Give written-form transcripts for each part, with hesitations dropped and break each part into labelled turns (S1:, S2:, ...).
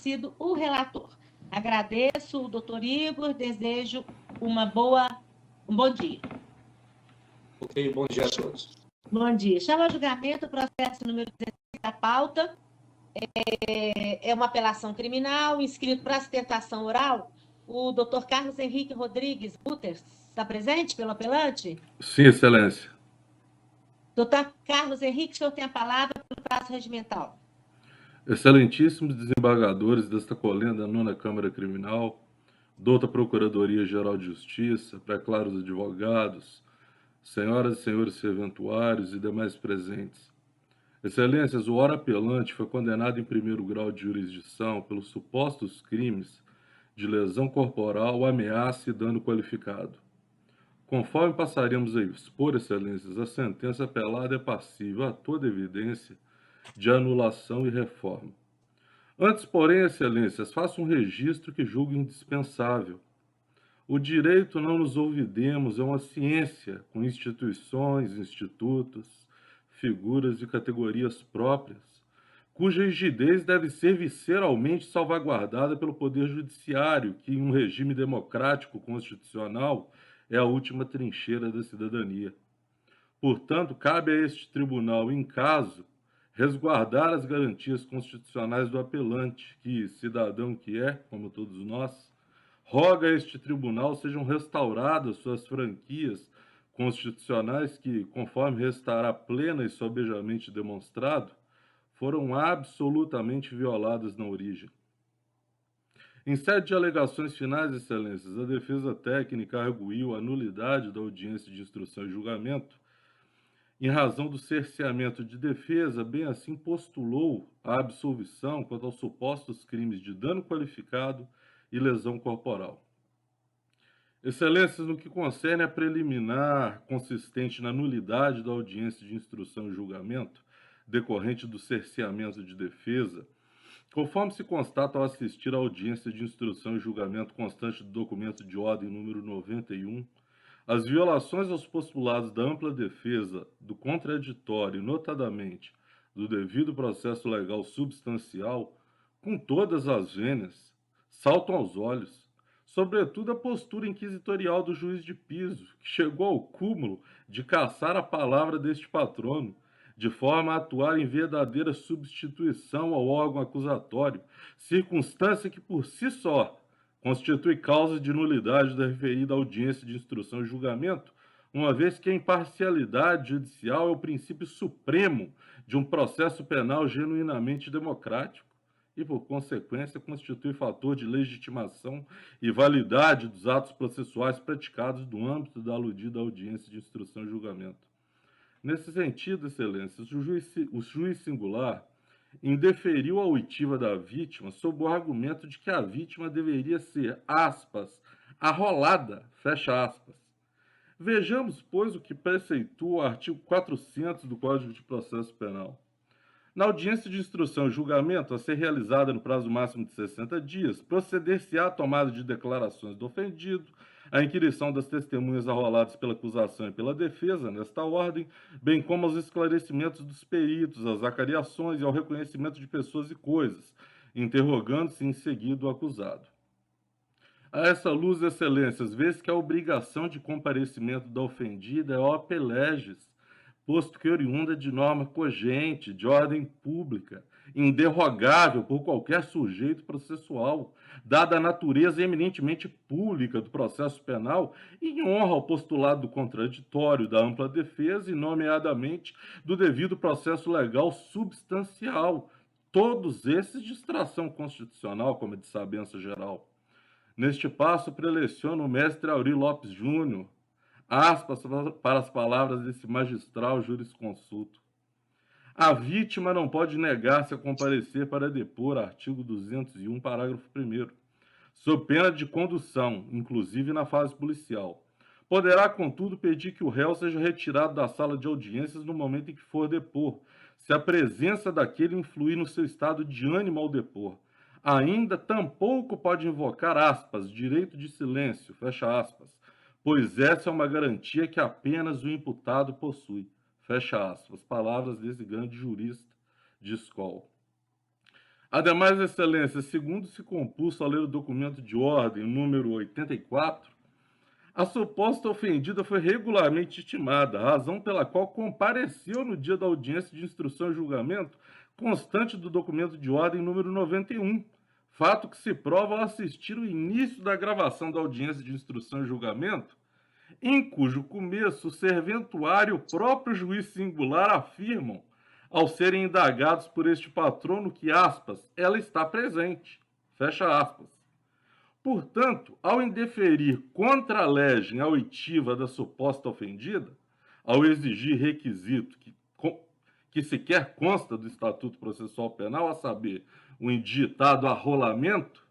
S1: sido o relator. Agradeço o doutor Igor, desejo um bom dia.
S2: Ok, bom dia a todos.
S1: Bom dia. Chama a julgamento o processo número 16 da pauta. É uma apelação criminal, inscrito para sustentação oral, o doutor Carlos Henrique Rodrigues Buters. Está presente pelo apelante?
S3: Sim, excelência.
S1: Doutor Carlos Henrique, o senhor tem a palavra pelo prazo regimental.
S3: Excelentíssimos desembargadores desta colenda nona Câmara Criminal, douta Procuradoria-Geral de Justiça, pré-claros advogados, senhoras e senhores serventuários e demais presentes. Excelências, o ora apelante foi condenado em primeiro grau de jurisdição pelos supostos crimes de lesão corporal, ameaça e dano qualificado. Conforme passaremos a expor, excelências, a sentença apelada é passível a toda evidência de anulação e reforma. Antes, porém, excelências, faço um registro que julgo indispensável. O direito, não nos olvidemos, é uma ciência com instituições, institutos, figuras e categorias próprias, cuja rigidez deve ser visceralmente salvaguardada pelo Poder Judiciário, que, em um regime democrático constitucional, é a última trincheira da cidadania. Portanto, cabe a este tribunal, em caso, resguardar as garantias constitucionais do apelante, que, cidadão que é, como todos nós, roga a este tribunal sejam restauradas suas franquias constitucionais que, conforme restará plena e sobejamente demonstrado, foram absolutamente violadas na origem. Em sede de alegações finais, excelências, a defesa técnica arguiu a nulidade da audiência de instrução e julgamento em razão do cerceamento de defesa, bem assim postulou a absolvição quanto aos supostos crimes de dano qualificado e lesão corporal. Excelências, no que concerne a preliminar consistente na nulidade da audiência de instrução e julgamento, decorrente do cerceamento de defesa, conforme se constata ao assistir à audiência de instrução e julgamento constante do documento de ordem número 91, as violações aos postulados da ampla defesa, do contraditório, notadamente do devido processo legal substancial, com todas as vênias, saltam aos olhos, sobretudo a postura inquisitorial do juiz de piso, que chegou ao cúmulo de caçar a palavra deste patrono, de forma a atuar em verdadeira substituição ao órgão acusatório, circunstância que por si só constitui causa de nulidade da referida audiência de instrução e julgamento, uma vez que a imparcialidade judicial é o princípio supremo de um processo penal genuinamente democrático e, por consequência, constitui fator de legitimação e validade dos atos processuais praticados no âmbito da aludida audiência de instrução e julgamento. Nesse sentido, excelências, o juiz singular indeferiu a oitiva da vítima sob o argumento de que a vítima deveria ser, aspas, arrolada, fecha aspas. Vejamos, pois, o que preceitua o artigo 400 do Código de Processo Penal. Na audiência de instrução e julgamento, a ser realizada no prazo máximo de 60 dias, proceder-se-á à tomada de declarações do ofendido, a inquirição das testemunhas arroladas pela acusação e pela defesa, nesta ordem, bem como aos esclarecimentos dos peritos, às acariações e ao reconhecimento de pessoas e coisas, interrogando-se em seguida o acusado. A essa luz, excelências, vê-se que a obrigação de comparecimento da ofendida é ope legis, posto que oriunda de norma cogente, de ordem pública, inderrogável por qualquer sujeito processual, dada a natureza eminentemente pública do processo penal e em honra ao postulado do contraditório, da ampla defesa e, nomeadamente, do devido processo legal substancial, todos esses de extração constitucional, como é de sabença geral. Neste passo, preleciona o mestre Aurí Lopes Júnior, aspas para as palavras desse magistral jurisconsulto. A vítima não pode negar-se a comparecer para depor, artigo 201, parágrafo 1º, sob pena de condução, inclusive na fase policial. Poderá, contudo, pedir que o réu seja retirado da sala de audiências no momento em que for depor, se a presença daquele influir no seu estado de ânimo ao depor. Ainda tampouco pode invocar, aspas, direito de silêncio, fecha aspas, pois essa é uma garantia que apenas o imputado possui. Fecha aspas. Palavras desse grande jurista de escola. Ademais, Excelência, segundo se compulso a ler o documento de ordem número 84, a suposta ofendida foi regularmente intimada, razão pela qual compareceu no dia da audiência de instrução e julgamento, constante do documento de ordem número 91, fato que se prova ao assistir o início da gravação da audiência de instrução e julgamento, em cujo começo o serventuário e o próprio juiz singular afirmam, ao serem indagados por este patrono, que, aspas, ela está presente, fecha aspas. Portanto, ao indeferir contra a legem a oitiva da suposta ofendida, ao exigir requisito que sequer consta do Estatuto Processual Penal, a saber, o inditado arrolamento,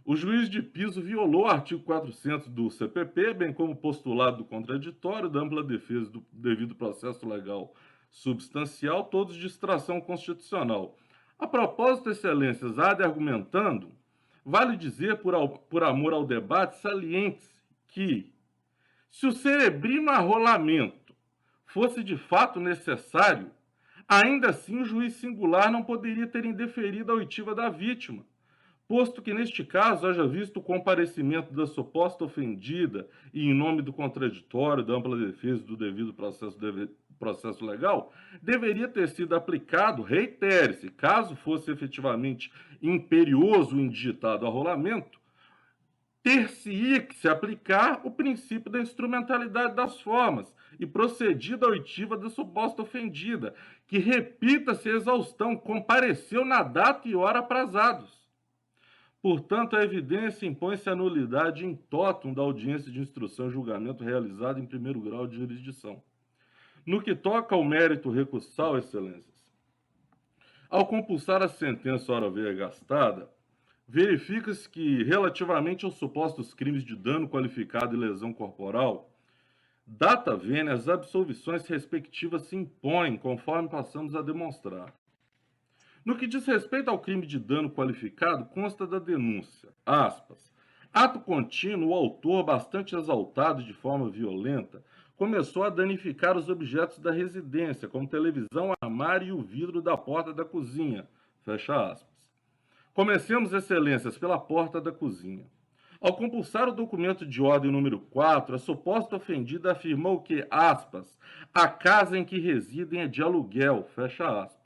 S3: o juiz de piso violou o artigo 400 do CPP, bem como o postulado do contraditório, da ampla defesa do devido processo legal substancial, todos de extração constitucional. A propósito, Excelências, há de argumentando, vale dizer, por amor ao debate, saliente que, se o cerebrino arrolamento fosse de fato necessário, ainda assim o juiz singular não poderia ter indeferido a oitiva da vítima, posto que, neste caso, haja visto o comparecimento da suposta ofendida e, em nome do contraditório, da ampla defesa do devido processo legal, deveria ter sido aplicado, reitere-se, caso fosse efetivamente imperioso o indigitado arrolamento, ter-se-ia que se aplicar o princípio da instrumentalidade das formas e procedida a oitiva da suposta ofendida, que, repita-se a exaustão, compareceu na data e hora aprazados. Portanto, a evidência impõe-se a nulidade in totum da audiência de instrução e julgamento realizada em primeiro grau de jurisdição. No que toca ao mérito recursal, Excelências, ao compulsar a sentença hora veia gastada, verifica-se que, relativamente aos supostos crimes de dano qualificado e lesão corporal, data vênia, as absolvições respectivas se impõem, conforme passamos a demonstrar. No que diz respeito ao crime de dano qualificado, consta da denúncia, aspas, ato contínuo, o autor, bastante exaltado de forma violenta, começou a danificar os objetos da residência, como televisão, armário e o vidro da porta da cozinha, fecha aspas. Comecemos, Excelências, pela porta da cozinha. Ao compulsar o documento de ordem número 4, a suposta ofendida afirmou que, aspas, a casa em que residem é de aluguel, fecha aspas.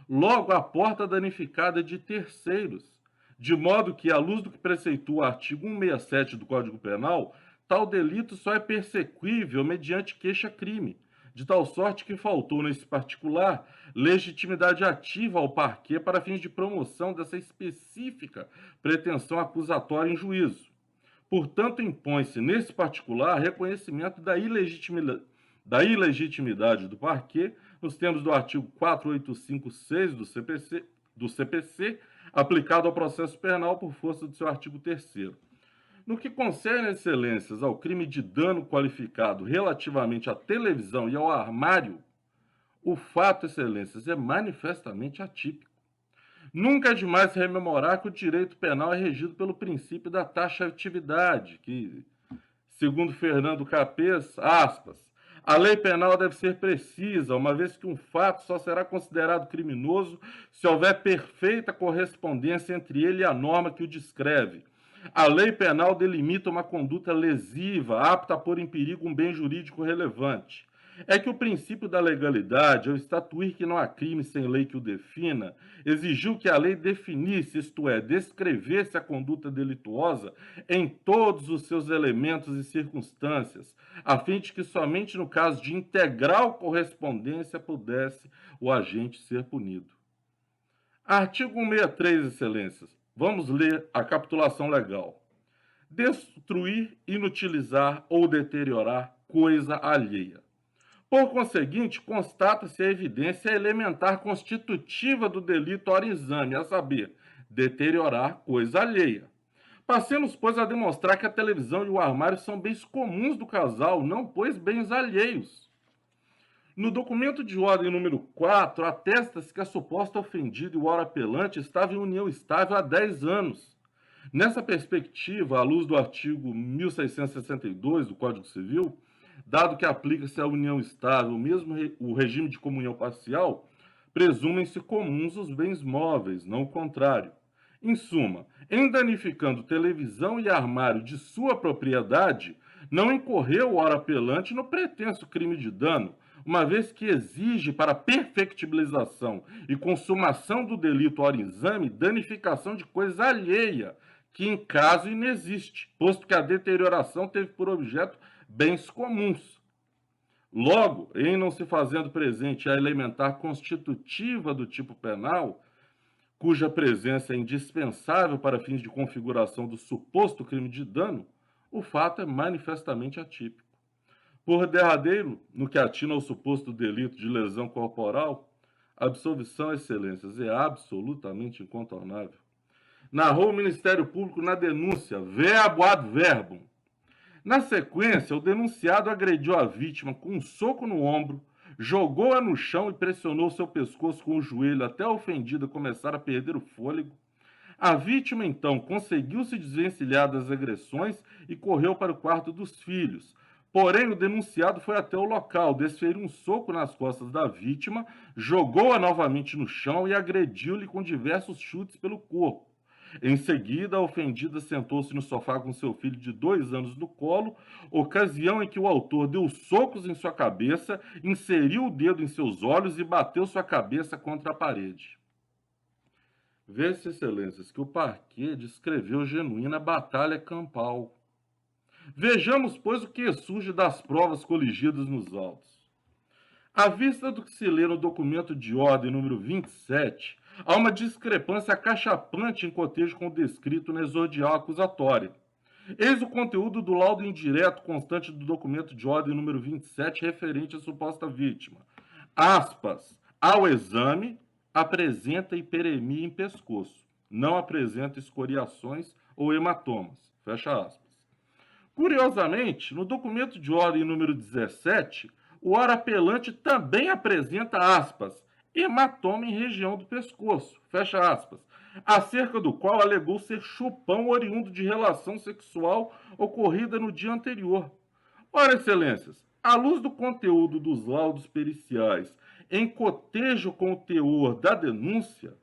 S3: Logo, a porta danificada é de terceiros, de modo que, à luz do que preceitua o artigo 167 do Código Penal, tal delito só é persequível mediante queixa-crime, de tal sorte que faltou, nesse particular, legitimidade ativa ao parquê para fins de promoção dessa específica pretensão acusatória em juízo. Portanto, impõe-se, nesse particular, reconhecimento da ilegitimidade do parquê, nos termos do artigo 4856 do CPC, aplicado ao processo penal por força do seu artigo 3º. No que concerne, Excelências, ao crime de dano qualificado relativamente à televisão e ao armário, o fato, Excelências, é manifestamente atípico. Nunca é demais rememorar que o direito penal é regido pelo princípio da taxatividade, que, segundo Fernando Capês, aspas, a lei penal deve ser precisa, uma vez que um fato só será considerado criminoso se houver perfeita correspondência entre ele e a norma que o descreve. A lei penal delimita uma conduta lesiva, apta a pôr em perigo um bem jurídico relevante. É que o princípio da legalidade, ao estatuir que não há crime sem lei que o defina, exigiu que a lei definisse, isto é, descrevesse a conduta delituosa em todos os seus elementos e circunstâncias, a fim de que somente no caso de integral correspondência pudesse o agente ser punido. Artigo 163, Excelências. Vamos ler a capitulação legal. Destruir, inutilizar ou deteriorar coisa alheia. Por conseguinte, constata-se a evidência elementar constitutiva do delito ora exame, a saber, deteriorar coisa alheia. Passemos, pois, a demonstrar que a televisão e o armário são bens comuns do casal, não, pois, bens alheios. No documento de ordem número 4, atesta-se que a suposta ofendida e o ora apelante estavam em união estável há 10 anos. Nessa perspectiva, à luz do artigo 1662 do Código Civil, dado que aplica-se à união estável, mesmo o regime de comunhão parcial, presumem-se comuns os bens móveis, não o contrário. Em suma, em danificando televisão e armário de sua propriedade, não incorreu o ora apelante no pretenso crime de dano, uma vez que exige para perfectibilização e consumação do delito ora exame danificação de coisa alheia, que em caso inexiste, posto que a deterioração teve por objeto bens comuns. Logo, em não se fazendo presente a elementar constitutiva do tipo penal, cuja presença é indispensável para fins de configuração do suposto crime de dano, o fato é manifestamente atípico. Por derradeiro, no que atina ao suposto delito de lesão corporal, a absolvição, excelências, é absolutamente incontornável. Narrou o Ministério Público na denúncia, verbo ad verbum. Na sequência, o denunciado agrediu a vítima com um soco no ombro, jogou-a no chão e pressionou seu pescoço com o joelho até a ofendida começar a perder o fôlego. A vítima, então, conseguiu se desvencilhar das agressões e correu para o quarto dos filhos. Porém, o denunciado foi até o local, desferiu um soco nas costas da vítima, jogou-a novamente no chão e agrediu-lhe com diversos chutes pelo corpo. Em seguida, a ofendida sentou-se no sofá com seu filho de 2 anos no colo, ocasião em que o autor deu socos em sua cabeça, inseriu o dedo em seus olhos e bateu sua cabeça contra a parede. Vê-se, excelências, que o parquê descreveu genuína batalha campal. Vejamos, pois, o que surge das provas coligidas nos autos. À vista do que se lê no documento de ordem número 27, há uma discrepância acachapante em cotejo com o descrito na exordial acusatória. Eis o conteúdo do laudo indireto constante do documento de ordem número 27 referente à suposta vítima. Aspas, ao exame, apresenta hiperemia em pescoço, não apresenta escoriações ou hematomas. Fecha aspas. Curiosamente, no documento de ordem número 17, o ora apelante também apresenta aspas, hematoma em região do pescoço, fecha aspas, acerca do qual alegou ser chupão oriundo de relação sexual ocorrida no dia anterior. Ora, excelências, à luz do conteúdo dos laudos periciais, em cotejo com o teor da denúncia,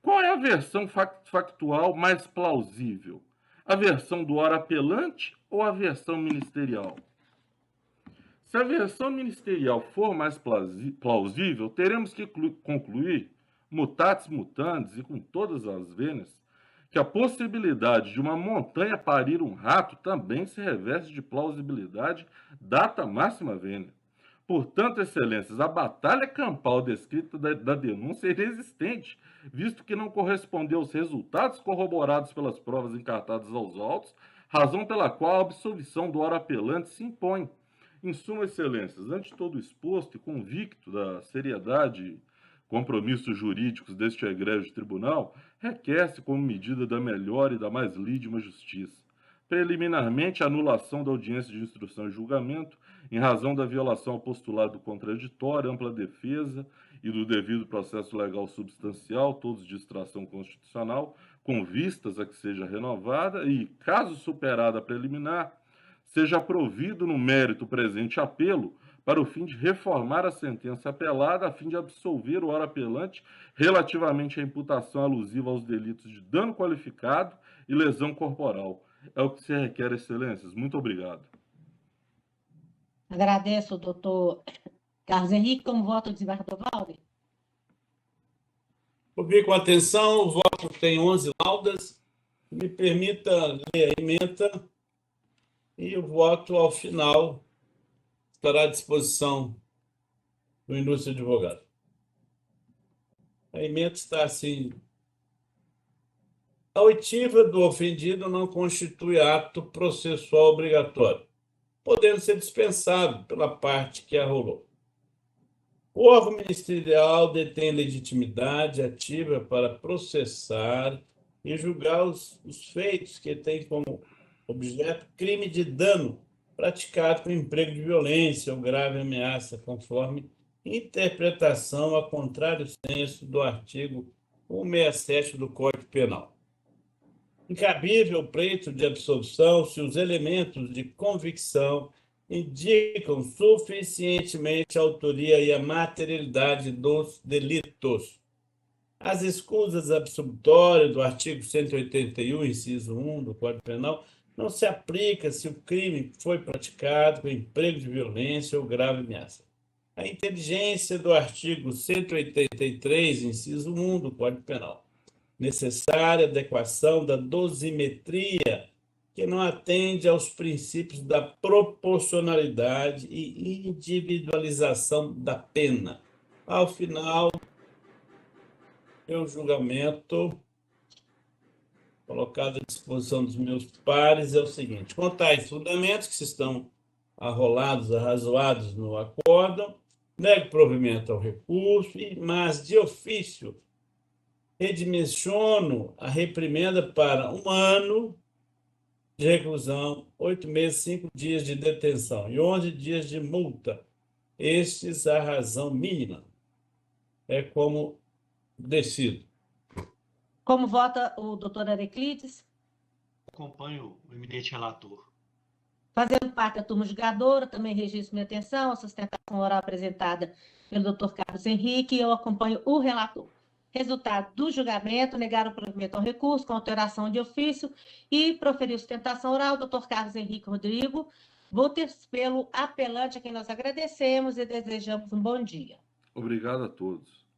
S3: qual é a versão factual mais plausível? A versão do ora apelante ou a versão ministerial? Se a versão ministerial for mais plausível, teremos que concluir, mutatis mutandis e com todas as vênias, que a possibilidade de uma montanha parir um rato também se reveste de plausibilidade data máxima vênia. Portanto, excelências, a batalha campal descrita da denúncia é inexistente, visto que não correspondeu aos resultados corroborados pelas provas encartadas aos autos, razão pela qual a absolvição do ora apelante se impõe. Em suma, excelências, ante todo o exposto e convicto da seriedade e compromissos jurídicos deste egrégio tribunal, requer-se como medida da melhor e da mais lídima justiça, preliminarmente a anulação da audiência de instrução e julgamento, em razão da violação ao postulado contraditório, ampla defesa e do devido processo legal substancial, todos de extração constitucional, com vistas a que seja renovada e, caso superada a preliminar, seja provido no mérito presente apelo para o fim de reformar a sentença apelada, a fim de absolver o ora apelante relativamente à imputação alusiva aos delitos de dano qualificado e lesão corporal. É o que se requer, excelências. Muito obrigado.
S1: Agradeço, doutor Carlos Henrique. Como voto o desembargador Valder?
S2: Ouvi com atenção, o voto tem 11 laudas. Me permita ler a ementa e o voto, ao final, estará à disposição do ilustre advogado. A ementa está assim: a oitiva do ofendido não constitui ato processual obrigatório, podendo ser dispensado pela parte que arrolou. O órgão ministerial detém legitimidade ativa para processar e julgar os feitos que têm como objeto crime de dano praticado com emprego de violência ou grave ameaça, conforme interpretação a contrário senso do artigo 167 do Código Penal. Incabível o pleito de absolvição se os elementos de convicção indicam suficientemente a autoria e a materialidade dos delitos. As escusas absolutórias do artigo 181, inciso 1 do Código Penal, não se aplica se o crime foi praticado com emprego de violência ou grave ameaça. A inteligência do artigo 183, inciso 1 do Código Penal. Necessária adequação da dosimetria, que não atende aos princípios da proporcionalidade e individualização da pena. Ao final, meu julgamento, colocado à disposição dos meus pares, é o seguinte: com tais fundamentos que estão arrolados, arrazoados no acórdão, nego provimento ao recurso, mas de ofício redimensiono a reprimenda para 1 ano de reclusão, 8 meses, 5 dias de detenção e 11 dias de multa. Estes a razão mínima. É como decido.
S1: Como vota o doutor Heraclides?
S4: Acompanho o eminente relator.
S1: Fazendo parte da turma julgadora, também registro minha atenção à sustentação oral apresentada pelo doutor Carlos Henrique e eu acompanho o relator. Resultado do julgamento: negar o provimento ao recurso com alteração de ofício e proferir sustentação oral, doutor Carlos Henrique Rodrigo. Votos pelo apelante, a quem nós agradecemos e desejamos um bom dia.
S3: Obrigado a todos.